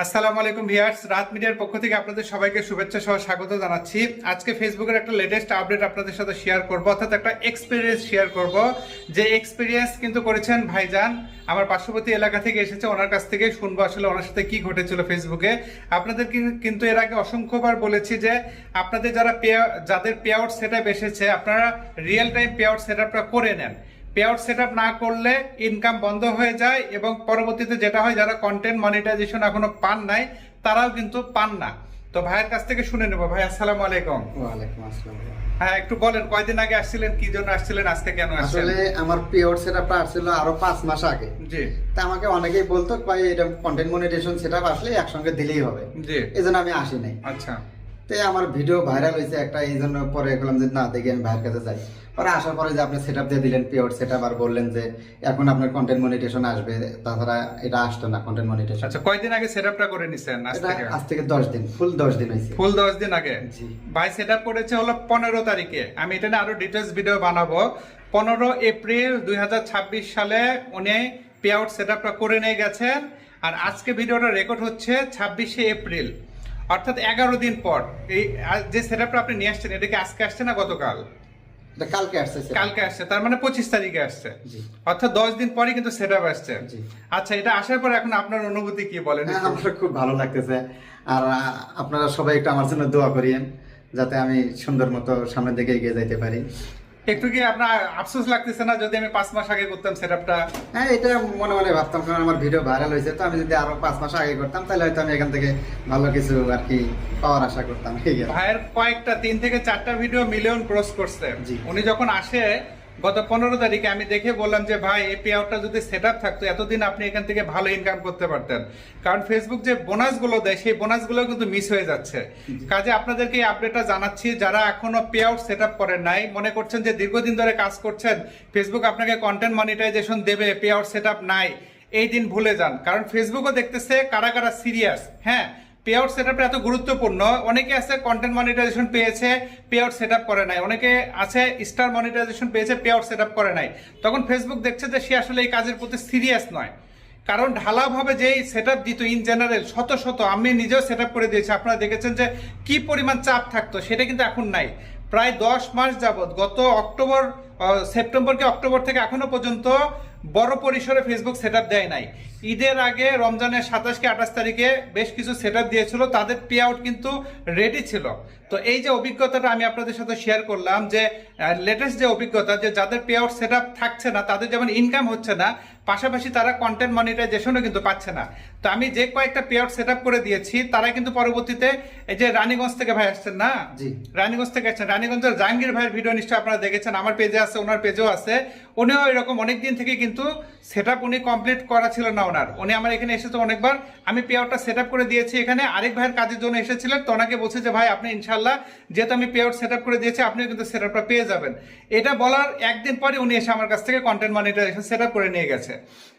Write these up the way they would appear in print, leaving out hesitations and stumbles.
আসসালামু আলাইকুম ভিউয়ার্স, রাত মিডিয়ার পক্ষ থেকে আপনাদের সবাইকে শুভেচ্ছা সহ স্বাগত জানাচ্ছি। আজকে ফেসবুকের একটা লেটেস্ট আপডেট আপনাদের সাথে শেয়ার করব, অর্থাৎ একটা এক্সপেরিয়েন্স শেয়ার করব। যে এক্সপেরিয়েন্স কিন্তু করেছেন ভাইজান, আমার পার্শ্ববর্তী এলাকা থেকে এসেছে, ওনার কাছ থেকে শুনবো আসলে ওনার সাথে কি ঘটেছিল ফেসবুকে। আপনাদের কিন্তু এর আগে অসংখ্যবার বলেছি যে আপনাদের যাদের পে আউট সেটআপ এসেছে, আপনারা রিয়েল টাইম পে আউট সেটআপটা করে নেন। পে আউট সেটআপ না করলে ইনকাম বন্ধ হয়ে যায় এবং পরবর্তীতে যেটা হয়, যারা কন্টেন্ট মনিটাইজেশন এখনো পান নাই তারাও কিন্তু পান না। তো ভাইয়ের কাছ থেকে শুনে নেবো। ভাই আসসালামু আলাইকুম। ওয়ালাইকুম আসসালাম। হ্যাঁ, একটু বলেন কয়দিন আগে আসছিলেন, কি জন্য আসছিলেন, আজকে কেন আসছেন? আসলে আমার পিওর সেটআপটা আসছিল আরো 5 মাস আগে। জি। তা আমাকে অনেকেই বলতো ভাই এটা কন্টেন্ট মনিটাইজেশন সেটআপ আসলে একসঙ্গে দিলেই হবে। জি। এজন্য আমি আসি নাই। আচ্ছা। তো আমার ভিডিও ভাইরাল হয়েছে একটা, এই জন্য পরে বললাম যে না দেখি আমি ভাইয়ের কাছে যাই। পরে আসার পরে যে আপনি সেটআপ দিয়ে দিলেন পিওর সেটআপ, আর বললেন যে এখন আপনার কন্টেন্ট মনিটাইজেশন আসবে, তাছাড়া এটা আসতো না কন্টেন্ট মনিটাইজেশন। আচ্ছা, কয়দিন আগে সেটআপটা করে নিছেন? আজ থেকে 10 দিন, ফুল 10 দিন হয়েছে। ফুল 10 দিন আগে। জি। ভাই সেটআপ করেছে হলো 15 তারিখে। আমি এটা নিয়ে আরো ডিটেইলস ভিডিও বানাবো। 15 এপ্রিল 2026 সালে উনি পে আউট সেটআপটা করে নিয়ে গেছেন। আর আজকে ভিডিওটা রেকর্ড হচ্ছে 26 এপ্রিল, অর্থাৎ 11 দিন পর। এই যে সেটআপটা আপনি নিয়ে আসছেন, এটা কি আজকে আসছে না গতকাল? এটা কালকে আসছে। কালকে আসছে, তার মানে 25 তারিখে আসছে। জি। অর্থাৎ 10 দিন পরে কিন্তু সেটআপ আসছে। জি। আচ্ছা, এটা আসার পর এখন আপনার অনুভূতি কি বলেন? হ্যাঁ, আমার খুব ভালো লাগতেছে। আর আপনারা সবাই একটু আমার জন্য দোয়া করিয়েন, যাতে আমি সুন্দর মতো সামনের দিকে এগিয়ে যাইতে পারি। একটু কি আপনার আফসোস লাগতেছে না যদি আমি 5 মাস আগে করতাম সেটআপটা? হ্যাঁ, এটা মনে মনে ভাবতাম, কারণ আমার ভিডিও ভাইরাল হয়েছে, তো আমি যদি আরো 5 মাস আগে করতাম তাহলে হয়তো আমি এখান থেকে ভালো কিছু আর কি পাওয়ার আশা করতাম। ভাইয়ের কয়েকটা 3 থেকে 4টা ভিডিও মিলিয়ন ক্রস করছে। জি। উনি যখন আসে গত 15 তারিখে, আমি দেখে বললাম যে ভাই এই পে আউটটা যদি সেটআপ থাকতো এতদিন আপনি এখান থেকে ভালো ইনকাম করতে পারতেন। কারণ ফেসবুক যে বোনাসগুলো দেয় সেই বোনাসগুলো কিন্তু মিস হয়ে যাচ্ছে। কাজে আপনাদেরকে এই আপডেটটা জানাচ্ছি, যারা এখনো পে আউট সেটআপ করেন নাই, মনে করছেন যে দীর্ঘদিন ধরে কাজ করছেন, ফেসবুক আপনাকে কন্টেন্ট মনিটাইজেশন দেবে, পে আউট সেটআপ নাই, এই দিন ভুলে যান। কারণ ফেসবুকও দেখতেছে কারা কারা সিরিয়াস। হ্যাঁ, পে আউট সেটআপটা এত গুরুত্বপূর্ণ। অনেকে আছে কন্টেন্ট মনিটাইজেশন পেয়েছে, পে আউট সেটআপ করে নাই। অনেকে আছে স্টার মনিটাইজেশন পেয়েছে, পে আউট সেটআপ করে নাই। তখন ফেসবুক দেখছে যে সে আসলে এই কাজের প্রতি সিরিয়াস নয়। কারণ ঢালাভাবে যেই সেটআপ দিত ইন জেনারেল শত শত, আমি নিজেও সেটআপ করে দিয়েছি, আপনারা দেখেছেন যে কি পরিমাণ চাপ থাকতো, সেটা কিন্তু এখন নাই। প্রায় 10 মাস যাবত, গত সেপ্টেম্বর কি অক্টোবর থেকে এখনো পর্যন্ত বড় পরিসরে ফেসবুক সেটআপ দেয় নাই। ঈদের আগে রমজানের 27 কি 28 তারিখে বেশ কিছু সেটআপ দিয়েছিল, তাদের পে আউট কিন্তু রেডি ছিল। তো এই যে অভিজ্ঞতাটা আমি আপনাদের সাথে শেয়ার করলাম, যে লেটেস্ট যে অভিজ্ঞতা, যে যাদের পে আউট সেটআপ থাকছে না তাদের যেমন ইনকাম হচ্ছে না, পাশাপাশি তারা কন্টেন্ট মনিটাইজেশনও কিন্তু পাচ্ছে না। তো আমি যে কয়েকটা পে আউট সেটআপ করে দিয়েছি, তারা কিন্তু পরবর্তীতে, এই যে রানীগঞ্জ থেকে ভাই আসছেন না? জি। রানীগঞ্জ থেকে আসছেন, রানীগঞ্জের জাহাঙ্গীর ভাইয়ের ভিডিও নিশ্চয়ই আপনারা দেখেছেন, আমার পেজে আছে, ওনার পেজেও আছে। উনিও এরকম অনেকদিন থেকে কিন্তু সেটআপ উনি কমপ্লিট করা ছিল না ওনার। উনি আমার এখানে এসেছে অনেকবার, আমি পে আউটটা সেটআপ করে দিয়েছি। এখানে আরেক ভাইয়ের কাজের জন্য এসেছিলেন, তো ওনাকে বলছে যে ভাই আপনি ইনশাল্লাহ, যেহেতু আমি পে আউট সেটআপ করে দিয়েছি, আপনিও কিন্তু সেটআপটা পেয়ে যাবেন। এটা বলার একদিন পরে উনি এসে আমার কাছ থেকে কন্টেন্ট মনিটাইজেশন সেটআপ করে নিয়ে গেছে।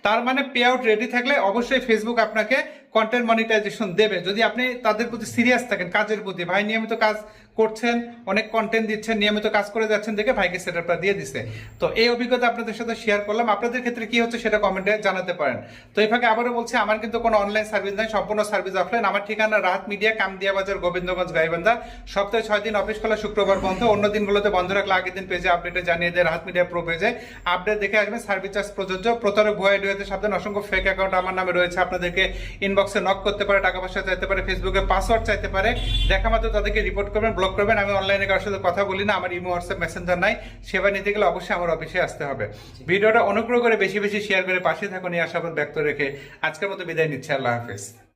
তার মানে পে আউট রেডি থাকলে অবশ্যই ফেসবুক আপনাকে কন্টেন্ট মনিটাইজেশন দেবে, যদি আপনি তাদের প্রতি সিরিয়াস থাকেন, কাজের প্রতি। ভাই নিয়মিত কাজ করছেন, অনেক কন্টেন্ট দিচ্ছেন, নিয়মিত কাজ করে যাচ্ছেন দেখে ভাইকে সেটআপটা দিয়ে দিছে। তো এই অভিজ্ঞতা আপনাদের সাথে শেয়ার করলাম। আপনাদের ক্ষেত্রে কি হচ্ছে সেটা কমেন্টে জানাতে পারেন। তো এই ফাঁকে আবারও বলছি, আমার কিন্তু কোনো অনলাইন সার্ভিস নাই, সম্পূর্ণ সার্ভিস অফলাইন। আমার ঠিকানা রাহাত মিডিয়া, কামদিয়া বাজার, গোবিন্দগঞ্জ, গাইবান্ধা। সপ্তাহে 6 দিন অফিস খোলা, শুক্রবার বন্ধ। অন্য দিনগুলোতে বন্ধ রাখলে আগের দিন পেজে আপডেটে জানিয়ে দেয়, রাহাত মিডিয়া প্রো পেজে আপডেট দেখে আসবেন। সার্ভিস চার্জ প্রযোজ্য। প্রতারক ভুয়া আইডিতে সাবধান, অসংখ্য ফেক অ্যাকাউন্ট আমার নামে রয়েছে, আপনাদেরকে ইনবক্সে নক করতে পারে, টাকা পয়সা চাইতে পারে, ফেসবুকে পাসওয়ার্ড চাইতে পারে। দেখা মাত্র তাদেরকে রিপোর্ট করবেন, ব্লক করবেন। আমি অনলাইনে কারোর সাথে কথা বলি না, আমার ইমো, হোয়াটসঅ্যাপ, মেসেঞ্জার নাই। সেবা নিতে গেলে অবশ্যই আমার অফিসে আসতে হবে। ভিডিওটা অনুগ্রহ করে বেশি বেশি শেয়ার করে পাশে থাকুন, এই আশাবাদ ব্যক্ত রেখে আজকের মতো বিদায় নিচ্ছি। আল্লাহ হাফেজ।